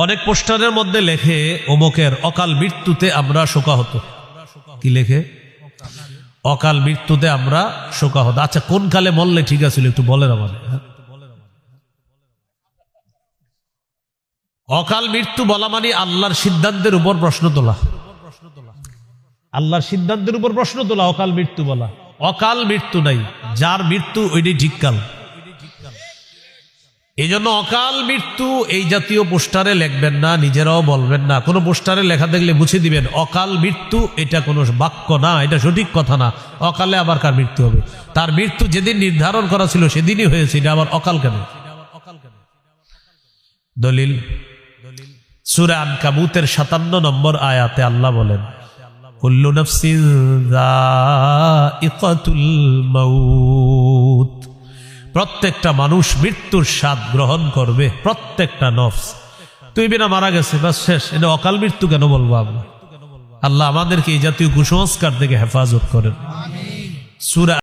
অনেক পোস্টারের মধ্যে লেখে অমুকের অকাল মৃত্যুতে আমরা শোকাহত। কি লেখে? অকাল মৃত্যুতে আমরা শোকাহত। আচ্ছা, কোন কালে মরলে ঠিক আছিল একটু বলেন আমাদের। অকাল মৃত্যু বলা মানে আল্লাহর সিদ্ধান্তের উপর প্রশ্ন তোলা। আল্লাহর সিদ্ধান্তের উপর প্রশ্ন তোলা অকাল মৃত্যু বলা। অকাল মৃত্যু নাই, যার মৃত্যু ওইটাই ঠিককাল। এই জন্য অকাল মৃত্যু এই জাতীয় পোস্টারে লিখবেন না, নিজেরাও বলবেন না। কোনো পোস্টারে লেখা দেখলে মুছে দিবেন অকাল মৃত্যু, এটা কোনো বাক্য না, এটা সঠিক কথা না। অকালে আবার কার মৃত্যু হবে? তার মৃত্যু যেদিন নির্ধারণ করা ছিল সেদিনই হয়েছে, এটা আবার অকাল কেন? দলিল সূরা আনকাবুতের 57 নম্বর আয়াতে আল্লাহ বলেন, কুল্লু নাফসিন যায়িকাতুল মাউত, প্রত্যেকটা মানুষ মৃত্যুর স্বাদ গ্রহণ করবে, প্রত্যেকটা নফস। তুই বিনা মারা গেছে বাস শেষ, এটা অকাল মৃত্যু কেন বলবো আমরা? আল্লাহ আমাদেরকে এই জাতীয় কুসংস্কার থেকে হেফাজত করেন। সূরা